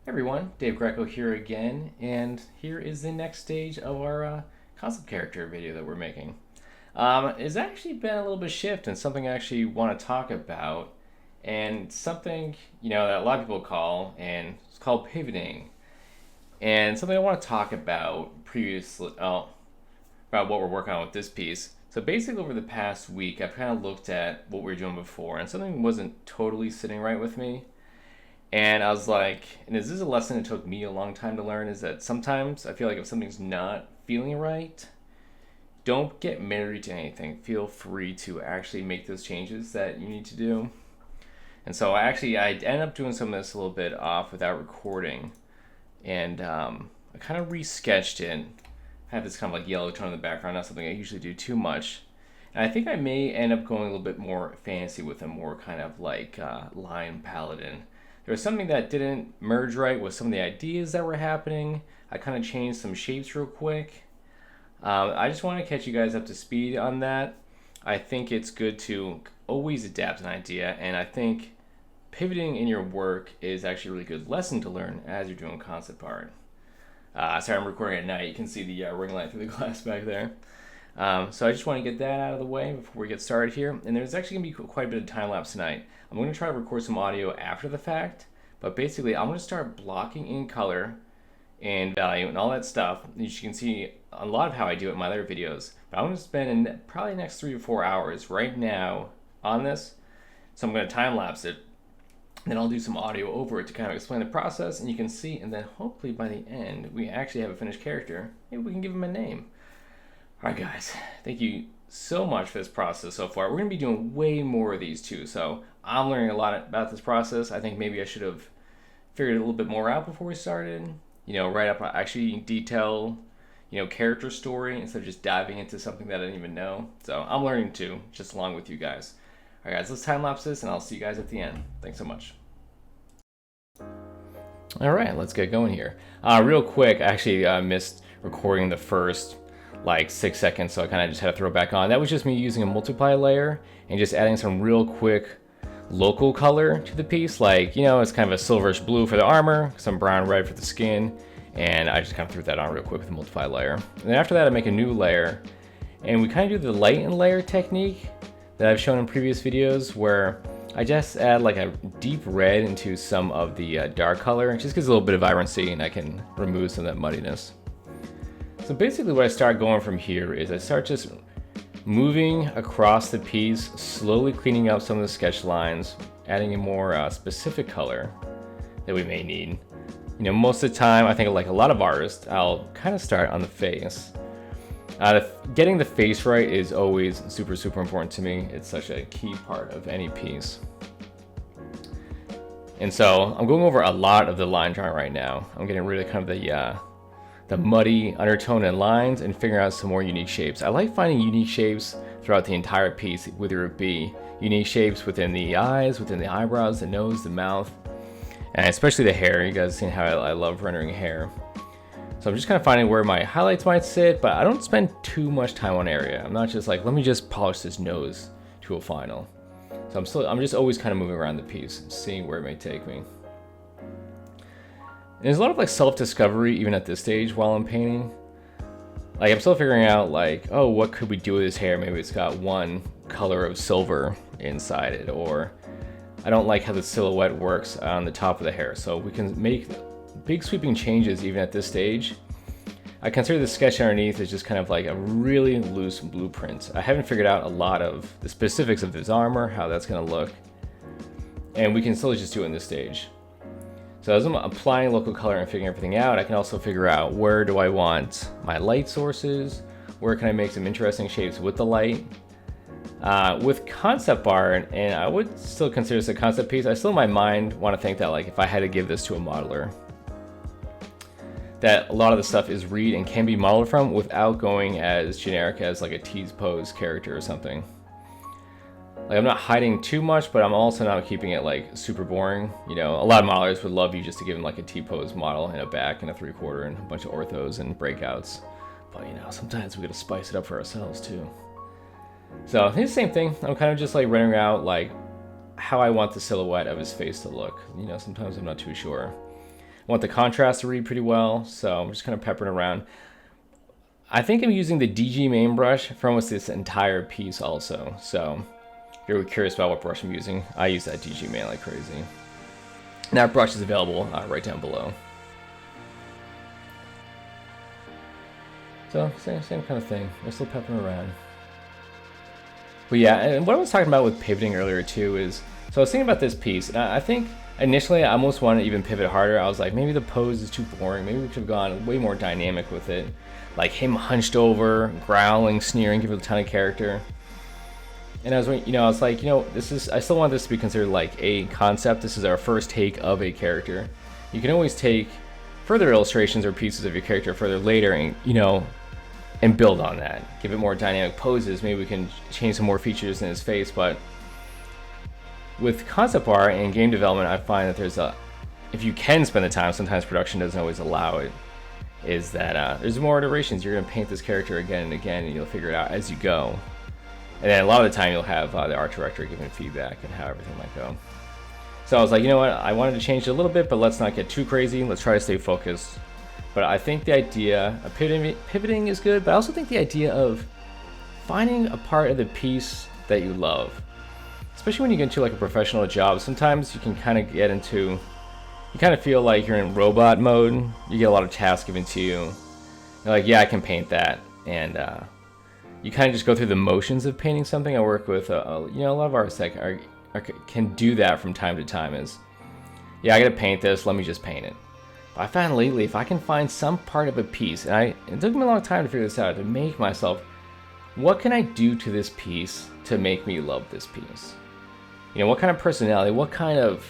Everyone, Dave Greco here again, and here is the next stage of our concept character video that we're making. It's actually been a little bit of shift and something I actually want to talk about, and something that a lot of people call, and it's called pivoting, and something I want to talk about previously about what we're working on with this piece. So basically, over the past week, I've kind of looked at what we were doing before, and something wasn't totally sitting right with me. And I was like, and is this a lesson it took me a long time to learn? Is that sometimes I feel like if something's not feeling right, don't get married to anything. Feel free to actually make those changes that you need to do. And so I ended up doing some of this a little bit off without recording, and I kind of resketched it. I have this kind of like yellow tone in the background, not something I usually do too much. And I think I may end up going a little bit more fancy with a more kind of like line paladin. There was something that didn't merge right with some of the ideas that were happening. I kind of changed some shapes real quick. I just want to catch you guys up to speed on that. I think it's good to always adapt an idea, and I think pivoting in your work is actually a really good lesson to learn as you're doing concept art. Sorry, I'm recording at night. You can see the ring light through the glass back there. So I just want to get that out of the way before we get started here. And there's actually going to be quite a bit of time lapse tonight. I'm going to try to record some audio after the fact, but basically I'm going to start blocking in color and value and all that stuff. As you can see a lot of how I do it in my other videos. But I'm going to spend probably the next 3 to 4 hours right now on this. So I'm going to time lapse it. Then I'll do some audio over it to kind of explain the process, and you can see, and then hopefully by the end we actually have a finished character. Maybe we can give him a name. Alright guys, thank you so much for this process so far. We're going to be doing way more of these too, so I'm learning a lot about this process. I think maybe I should have figured a little bit more out before we started. Right up actually detail, character story instead of just diving into something that I didn't even know. So I'm learning too, just along with you guys. Alright guys, let's time lapse this and I'll see you guys at the end. Thanks so much. Alright, let's get going here. Real quick, I actually missed recording the first like 6 seconds, so I kind of just had to throw it back on. That was just me using a multiply layer and just adding some real quick local color to the piece. Like, it's kind of a silverish blue for the armor, some brown red for the skin, and I just kind of threw that on real quick with the multiply layer. And then after that I make a new layer, and we kind of do the light and layer technique that I've shown in previous videos, where I just add like a deep red into some of the dark color. It just gives a little bit of vibrancy, and I can remove some of that muddiness. So basically what I start going from here is I start just moving across the piece, slowly cleaning up some of the sketch lines, adding a more specific color that we may need. Most of the time, I think like a lot of artists, I'll kind of start on the face. Getting the face right is always super, super important to me. It's such a key part of any piece. And so I'm going over a lot of the line drawing right now. I'm getting rid of kind of the muddy undertone and lines and figuring out some more unique shapes. I like finding unique shapes throughout the entire piece, whether it be unique shapes within the eyes, within the eyebrows, the nose, the mouth, and especially the hair. You guys have seen how I love rendering hair. So I'm just kind of finding where my highlights might sit, but I don't spend too much time on area. I'm not just like, let me just polish this nose to a final. So I'm just always kind of moving around the piece, seeing where it may take me. And there's a lot of like self-discovery even at this stage while I'm painting. Like I'm still figuring out like, oh, what could we do with this hair? Maybe it's got one color of silver inside it, or I don't like how the silhouette works on the top of the hair. So we can make big sweeping changes even at this stage. I consider the sketch underneath as just kind of like a really loose blueprint. I haven't figured out a lot of the specifics of this armor, how that's going to look, and we can still just do it in this stage. So as I'm applying local color and figuring everything out, I can also figure out where do I want my light sources, where can I make some interesting shapes with the light. With concept art, and I would still consider this a concept piece, I still in my mind want to think that like if I had to give this to a modeler, that a lot of the stuff is read and can be modeled from without going as generic as like a tease pose character or something. Like I'm not hiding too much, but I'm also not keeping it like super boring. A lot of modelers would love you just to give them like a T-pose model and a back and a 3/4 and a bunch of orthos and breakouts. But sometimes we gotta spice it up for ourselves too. So it's the same thing. I'm kind of just like rendering out like how I want the silhouette of his face to look. Sometimes I'm not too sure. want the contrast to read pretty well, so I'm just kind of peppering around. I think I'm using the DG main brush for almost this entire piece also. So if you're curious about what brush I'm using, I use that DG main like crazy. And that brush is available right down below. So same kind of thing. I'm still peppering around. But yeah, and what I was talking about with pivoting earlier too is, so I was thinking about this piece, and I think initially I almost wanted to even pivot harder. I was like, maybe the pose is too boring. Maybe we could have gone way more dynamic with it. Like him hunched over, growling, sneering, give it a ton of character. And I was like, I still want this to be considered like a concept. This is our first take of a character. You can always take further illustrations or pieces of your character further later and build on that. Give it more dynamic poses. Maybe we can change some more features in his face. But with concept art and game development, I find that if you can spend the time, sometimes production doesn't always allow it, is that there's more iterations. You're going to paint this character again and again, and you'll figure it out as you go. And then a lot of the time you'll have the art director giving feedback and how everything might go. So I was like, you know what, I wanted to change it a little bit, but let's not get too crazy. Let's try to stay focused. But I think the idea of pivoting is good, but I also think the idea of finding a part of the piece that you love, especially when you get into like a professional job, sometimes you can kind of get into, you kind of feel like you're in robot mode. You get a lot of tasks given to you. You're like, yeah, I can paint that. And you kind of just go through the motions of painting something. I work with, a lot of artists that can do that from time to time is, yeah, I got to paint this. Let me just paint it. But I found lately, if I can find some part of a piece, and it took me a long time to figure this out, to make myself, what can I do to this piece to make me love this piece? What kind of personality, what kind of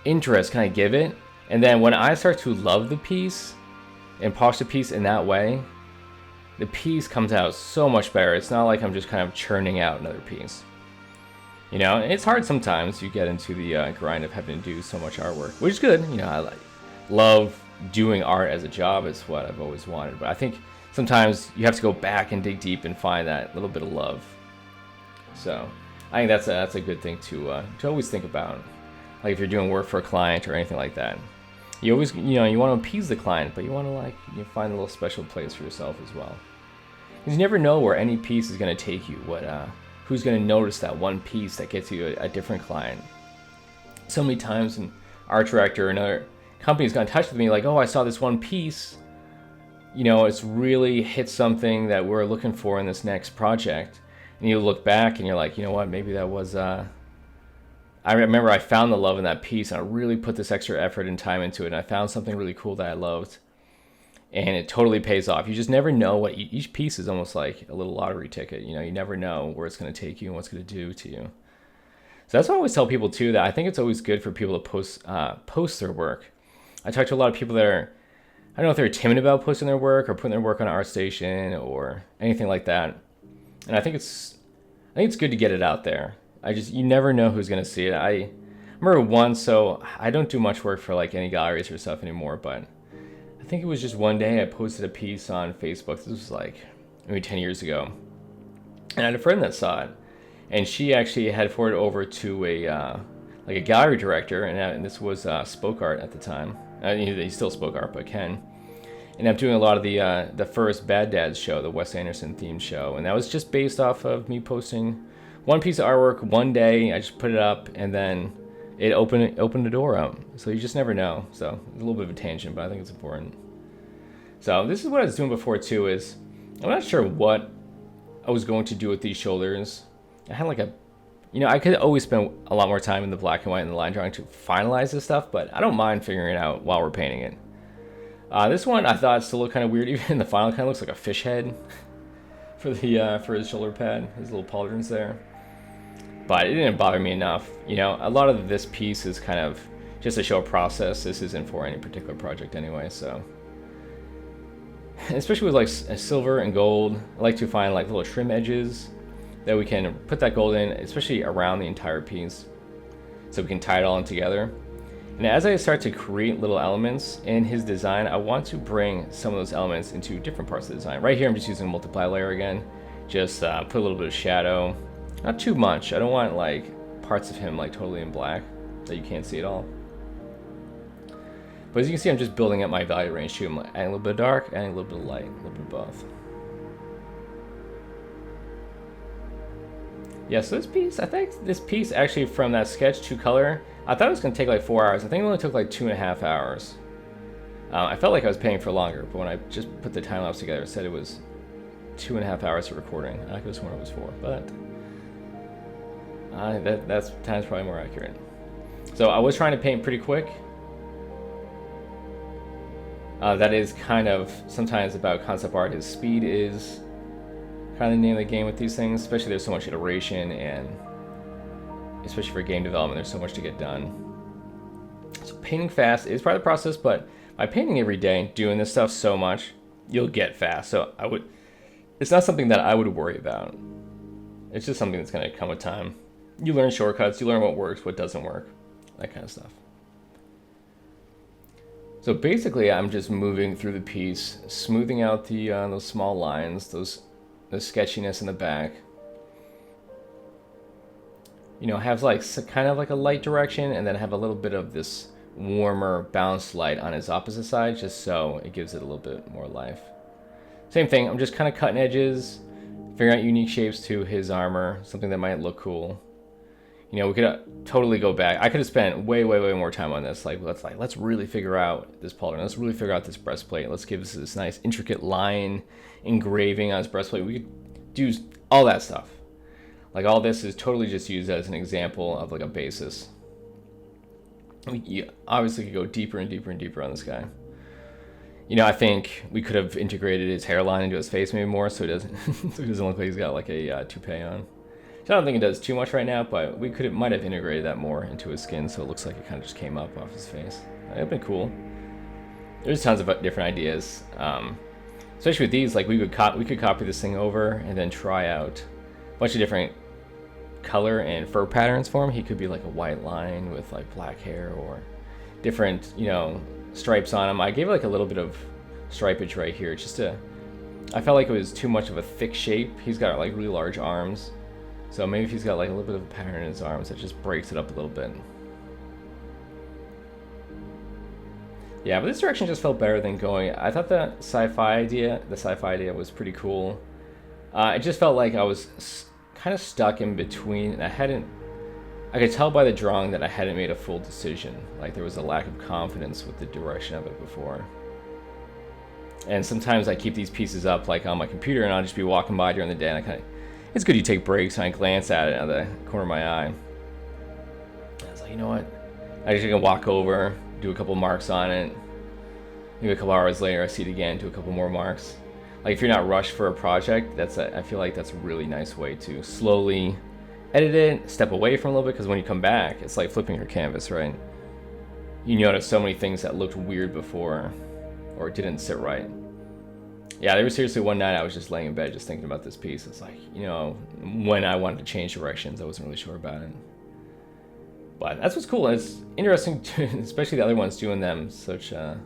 interest can I give it? And then when I start to love the piece and polish the piece in that way, the piece comes out so much better. It's not like I'm just kind of churning out another piece. It's hard sometimes. You get into the grind of having to do so much artwork, which is good. I love doing art as a job. It's what I've always wanted. But I think sometimes you have to go back and dig deep and find that little bit of love. So I think that's a good thing to always think about. Like if you're doing work for a client or anything like that, you always you want to appease the client, but you want to find a little special place for yourself as well. Because you never know where any piece is going to take you. Who's going to notice that one piece that gets you a different client? So many times an art director or another company's got in touch with me like, oh, I saw this one piece. It's really hit something that we're looking for in this next project. And you look back and you're like, you know what, maybe that was, I remember I found the love in that piece and I really put this extra effort and time into it. And I found something really cool that I loved. And it totally pays off. You just never know what each piece is almost like a little lottery ticket. You never know where it's going to take you and what's going to do to you. So that's what I always tell people too, that I think it's always good for people to post their work. I talk to a lot of people that are, I don't know if they're timid about posting their work or putting their work on ArtStation or anything like that. And I think it's good to get it out there. You never know who's going to see it. I remember once, so I don't do much work for like any galleries or stuff anymore, but I think it was just one day I posted a piece on Facebook. This was like maybe 10 years ago. And I had a friend that saw it. And she actually had forwarded over to a gallery director, and this was Spoke Art at the time. He still Spoke Art, but Ken. And I'm doing a lot of the first Bad Dads show, the Wes Anderson themed show. And that was just based off of me posting one piece of artwork one day. I just put it up, and then it opened the door out. So you just never know. So it's a little bit of a tangent, but I think it's important. So this is what I was doing before too, is I'm not sure what I was going to do with these shoulders. I had like I could always spend a lot more time in the black and white and the line drawing to finalize this stuff, but I don't mind figuring it out while we're painting it. This one I thought still looked kind of weird. Even in the final, kind of looks like a fish head for his shoulder pad, his little pauldrons there. But it didn't bother me enough. A lot of this piece is kind of just to show a process. This isn't for any particular project anyway, so. And especially with like silver and gold, I like to find like little trim edges that we can put that gold in, especially around the entire piece, so we can tie it all in together. And as I start to create little elements in his design, I want to bring some of those elements into different parts of the design. Right here, I'm just using a multiply layer again. Just put a little bit of shadow, not too much. I don't want like parts of him like totally in black that you can't see at all. But as you can see, I'm just building up my value range too. I'm adding a little bit of dark, adding a little bit of light, a little bit of both. Yeah, so this piece, I think this piece actually from that sketch to color, I thought it was going to take like 4 hours. I think it only took like 2.5 hours. I felt like I was paying for longer, but when I just put the time lapse together, it said it was 2.5 hours of recording. I could have sworn it was 4, but that's time's probably more accurate. So I was trying to paint pretty quick. That is kind of sometimes about concept art. Is speed is kind of the name of the game with these things, especially there's so much iteration, and especially for game development, there's so much to get done. So painting fast is part of the process, but by painting every day, doing this stuff so much, you'll get fast. So it's not something that I would worry about. It's just something that's going to come with time. You learn shortcuts, you learn what works, what doesn't work, that kind of stuff. So basically, I'm just moving through the piece, smoothing out the those small lines, the sketchiness in the back. You know, have like kind of like a light direction, and then have a little bit of this warmer balanced light on its opposite side, just so it gives it a little bit more life. Same thing, I'm just kind of cutting edges, figuring out unique shapes to his armor, something that might look cool. You know, we could totally go back. I could have spent way more time on this. Let's really figure out this pauldron. Let's really figure out this breastplate. Let's give this nice intricate line engraving on his breastplate. We could do all that stuff. Like, all this is totally just used as an example of like a basis. You obviously could go deeper and deeper and deeper on this guy. You know, I think we could have integrated his hairline into his face maybe more, so it doesn't look like he's got like a toupee on. So I don't think it does too much right now, but might have integrated that more into his skin, so it looks like it kind of just came up off his face. That'd been cool. There's tons of different ideas, especially with these. Like, we could copy this thing over and then try out a bunch of different color and fur patterns for him. He could be like a white line with like black hair, or different, you know, stripes on him. I gave like a little bit of stripage right here, I felt like it was too much of a thick shape. He's got like really large arms. So maybe if he's got like a little bit of a pattern in his arms, that just breaks it up a little bit. Yeah, but this direction just felt better than going. I thought the sci-fi idea was pretty cool. It just felt like I was kind of stuck in between. I could tell by the drawing that I hadn't made a full decision. Like, there was a lack of confidence with the direction of it before. And sometimes I keep these pieces up like on my computer, and I'll just be walking by during the day, and it's good you take breaks, and I glance at it out of the corner of my eye. And I was like, you know what? I just can walk over, do a couple marks on it. Maybe a couple hours later, I see it again, do a couple more marks. Like, if you're not rushed for a project, I feel like that's a really nice way to slowly edit it, step away from a little bit, because when you come back, it's like flipping your canvas, right? You notice so many things that looked weird before, or didn't sit right. Yeah, there was seriously one night I was just laying in bed just thinking about this piece. It's like, you know, when I wanted to change directions, I wasn't really sure about it. But that's what's cool. It's interesting, especially the other ones doing them such, you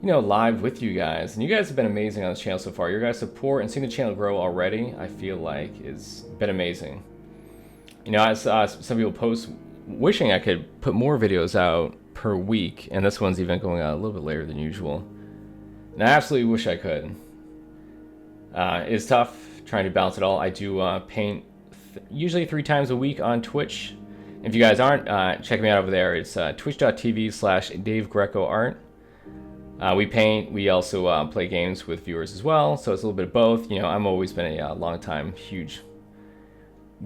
know, live with you guys. And you guys have been amazing on this channel so far. Your guys' support and seeing the channel grow already, I feel like, has been amazing. You know, I saw some people post wishing I could put more videos out per week, and this one's even going out a little bit later than usual. And I absolutely wish I could. It's tough trying to balance it all. I do paint usually 3 times a week on Twitch. If you guys aren't, check me out over there. It's twitch.tv/DaveGrecoArt. We paint. We also play games with viewers as well, so it's a little bit of both. You know, I've always been a long time huge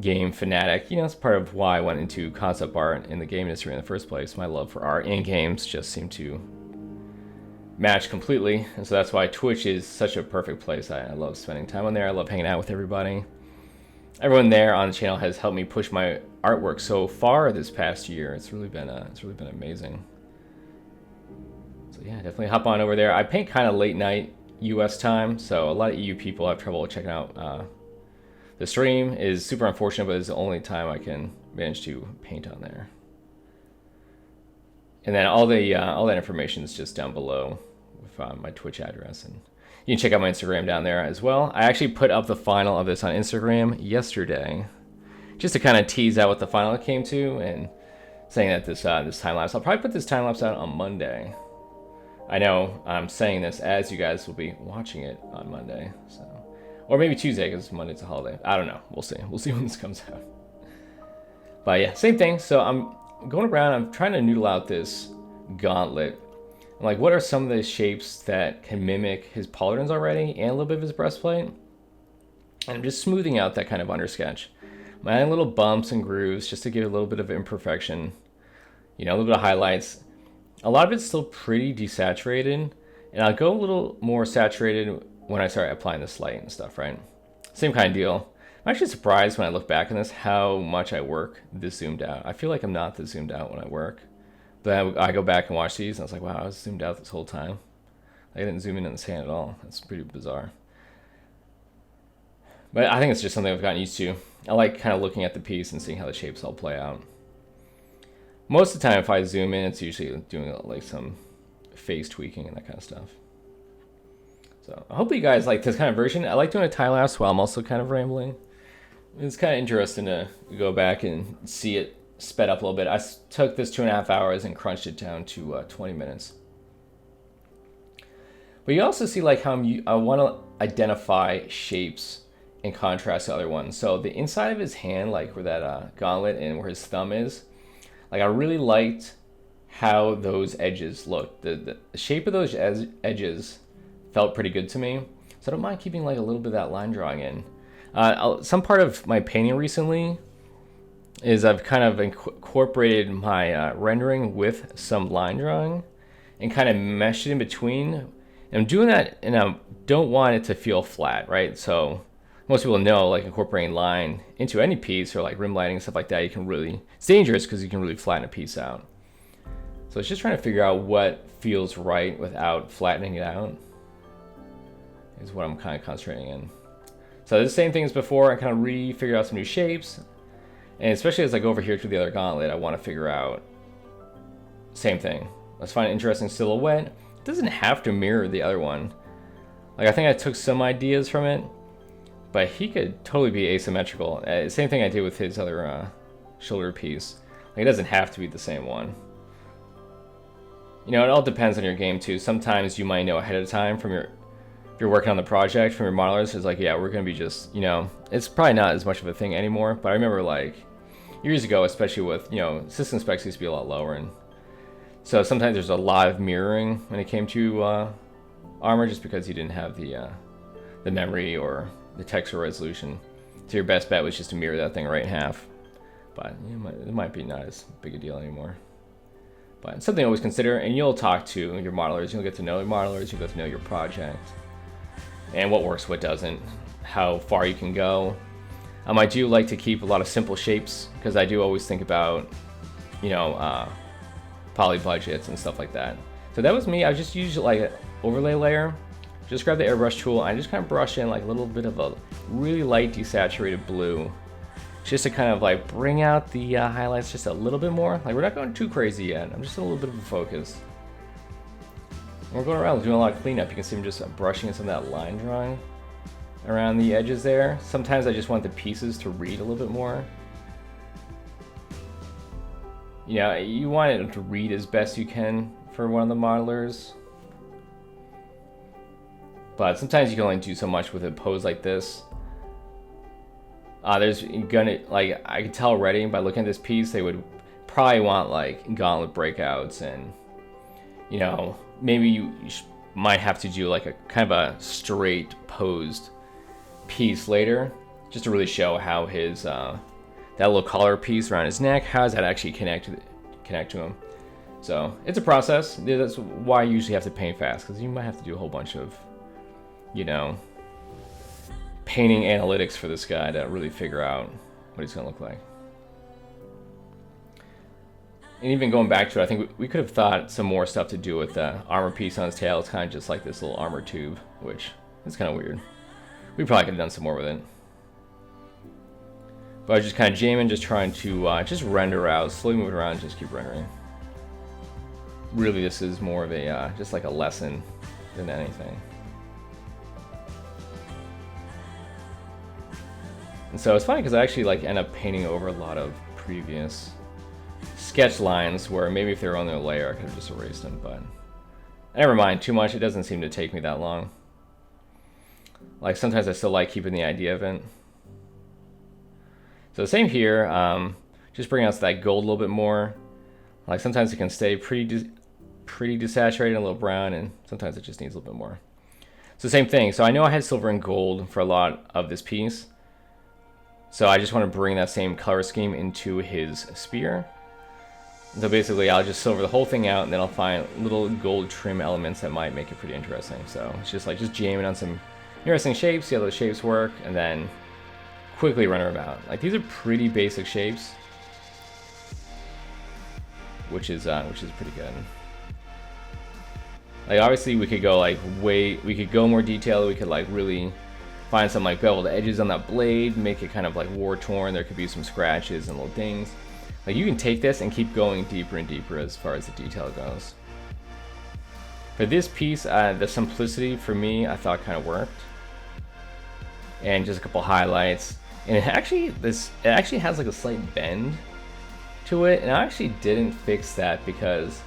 game fanatic. You know, it's part of why I went into concept art in the game industry in the first place. My love for art and games just seemed to match completely, and so that's why Twitch is such a perfect place. I love spending time on there. I love hanging out with everybody. Everyone there on the channel has helped me push my artwork so far this past year. It's really been amazing. So yeah, definitely hop on over there. I paint kind of late night US time, so a lot of EU people have trouble checking out the stream. Is super unfortunate, but it's the only time I can manage to paint on there. And then all that information is just down below with my Twitch address, and you can check out my Instagram down there as well. I actually put up the final of this on Instagram yesterday, just to kind of tease out what the final came to, and saying that this time lapse. I'll probably put this time lapse out on Monday. I know I'm saying this as you guys will be watching it on Monday, so, or maybe Tuesday because Monday's a holiday. I don't know. We'll see. We'll see when this comes out. But yeah, same thing. So I'm going around. I'm trying to noodle out this gauntlet. I'm like, what are some of the shapes that can mimic his pauldrons already and a little bit of his breastplate? And I'm just smoothing out that kind of undersketch. I'm adding little bumps and grooves just to give it a little bit of imperfection. You know, a little bit of highlights. A lot of it's still pretty desaturated, and I'll go a little more saturated when I start applying this light and stuff, right? Same kind of deal. I'm actually surprised when I look back on this how much I work this zoomed out. I feel like I'm not this zoomed out when I work. But I go back and watch these, and I was like, wow, I was zoomed out this whole time. I didn't zoom in on this hand at all. That's pretty bizarre. But I think it's just something I've gotten used to. I like kind of looking at the piece and seeing how the shapes all play out. Most of the time, if I zoom in, it's usually doing like some face tweaking and that kind of stuff. So I hope you guys like this kind of version. I like doing a time lapse while I'm also kind of rambling. It's kind of interesting to go back and see it sped up a little bit. I took this 2.5 hours and crunched it down to 20 minutes. But you also see like how I want to identify shapes in contrast to other ones. So the inside of his hand, like where that gauntlet and where his thumb is, like I really liked how those edges looked. The shape of those edges felt pretty good to me. So I don't mind keeping like a little bit of that line drawing in. Some part of my painting recently is I've kind of incorporated my rendering with some line drawing and kind of meshed it in between. And I'm doing that, and I don't want it to feel flat, right? So most people know, like, incorporating line into any piece or like rim lighting and stuff like that, you can really, it's dangerous because you can really flatten a piece out. So it's just trying to figure out what feels right without flattening it out is what I'm kind of concentrating in. So the same thing as before, I kind of figure out some new shapes. And especially as I go over here to the other gauntlet, I want to figure out, same thing. Let's find an interesting silhouette. It doesn't have to mirror the other one. Like, I think I took some ideas from it, but he could totally be asymmetrical. Same thing I did with his other shoulder piece. Like, it doesn't have to be the same one. You know, it all depends on your game too. Sometimes you might know ahead of time from if you're working on the project, from your modelers, it's like, yeah, we're gonna be just, you know, it's probably not as much of a thing anymore, but I remember like years ago, especially with, you know, system specs used to be a lot lower, and so sometimes there's a lot of mirroring when it came to armor, just because you didn't have the memory or the texture resolution. So your best bet was just to mirror that thing right in half. But it might be not as big a deal anymore. But it's something to always consider, and you'll talk to your modelers, you'll get to know your modelers, you'll get to know your project, and what works, what doesn't, how far you can go. I do like to keep a lot of simple shapes, because I do always think about, you know, poly budgets and stuff like that. So that was me. I just used like an overlay layer, just grab the airbrush tool, and I just kind of brush in like a little bit of a really light desaturated blue, just to kind of like bring out the highlights just a little bit more. Like, we're not going too crazy yet. I'm just in a little bit of a focus. And we're going around doing a lot of cleanup. You can see I'm just brushing in some of that line drawing around the edges there. Sometimes I just want the pieces to read a little bit more. You know, you want it to read as best you can for one of the modelers. But sometimes you can only do so much with a pose like this. There's gonna, like, I can tell already by looking at this piece, they would probably want like gauntlet breakouts, and, you know, maybe you might have to do like a kind of a straight posed piece later, just to really show how his that little collar piece around his neck, how does that actually connect to him. So it's a process. That's why I usually have to paint fast, because you might have to do a whole bunch of, you know, painting analytics for this guy to really figure out what he's gonna look like. And even going back to it, I think we could have thought some more stuff to do with the armor piece on his tail. It's kind of just like this little armor tube, which is kind of weird. We probably could have done some more with it. But I was just kind of jamming, just trying to just render out, slowly move it around, just keep rendering. Really, this is more of a just like a lesson than anything. And so it's funny because I actually like end up painting over a lot of previous sketch lines where maybe if they were on their layer, I could have just erased them, but never mind too much. It doesn't seem to take me that long. Like sometimes I still like keeping the idea of it. So same here, just bring out that gold a little bit more. Like sometimes it can stay pretty desaturated, a little brown, and sometimes it just needs a little bit more. So same thing. So I know I had silver and gold for a lot of this piece. So I just want to bring that same color scheme into his spear. So basically I'll just silver the whole thing out, and then I'll find little gold trim elements that might make it pretty interesting. So it's just like jamming on some interesting shapes, see how those shapes work, and then quickly run them out. Like these are pretty basic shapes, which is pretty good. Like obviously we could go like we could go more detailed. We could like really find some like beveled edges on that blade, make it kind of like war torn. There could be some scratches and little dings. Like you can take this and keep going deeper and deeper as far as the detail goes. For this piece, the simplicity for me I thought kind of worked, and just a couple highlights. And it actually has like a slight bend to it, and I actually didn't fix that because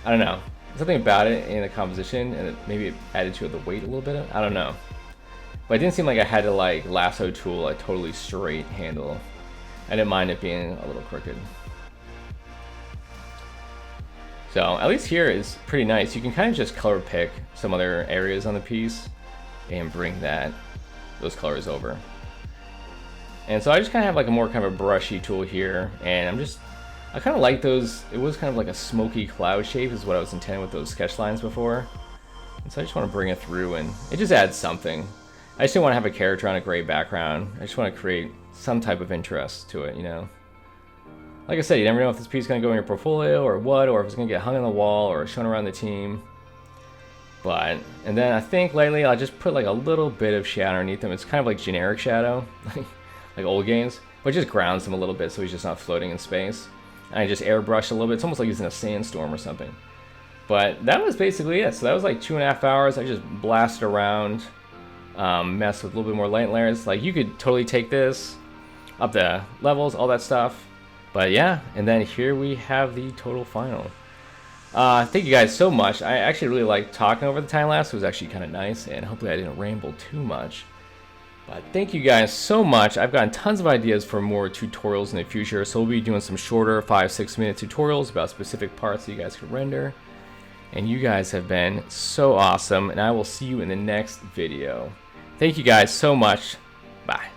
I don't know, something about it in the composition, and maybe it added to the weight a little bit. I don't know, but it didn't seem like I had to like lasso tool a totally straight handle. I didn't mind it being a little crooked. So at least here is pretty nice. You can kind of just color pick some other areas on the piece and bring those colors over. And so I just kind of have like a more kind of a brushy tool here, and I kind of like those. It was kind of like a smoky cloud shape is what I was intending with those sketch lines before. And so I just want to bring it through, and it just adds something. I just didn't want to have a character on a gray background. I just want to create some type of interest to it, you know? Like I said, you never know if this piece is going to go in your portfolio or what, or if it's going to get hung on the wall or shown around the team. And then I think lately I'll just put like a little bit of shadow underneath them. It's kind of like generic shadow, like old games, but just grounds them a little bit so he's just not floating in space. And I just airbrush a little bit. It's almost like he's in a sandstorm or something. But that was basically it. So that was like 2.5 hours. I just blasted around, messed with a little bit more light layers. Like you could totally take this up the levels, all that stuff. But yeah, and then here we have the total final. Thank you guys so much. I actually really liked talking over the time lapse. It was actually kind of nice, and hopefully I didn't ramble too much. But thank you guys so much. I've gotten tons of ideas for more tutorials in the future, so we'll be doing some shorter 5-6 minute tutorials about specific parts that you guys can render. And you guys have been so awesome, and I will see you in the next video. Thank you guys so much. Bye.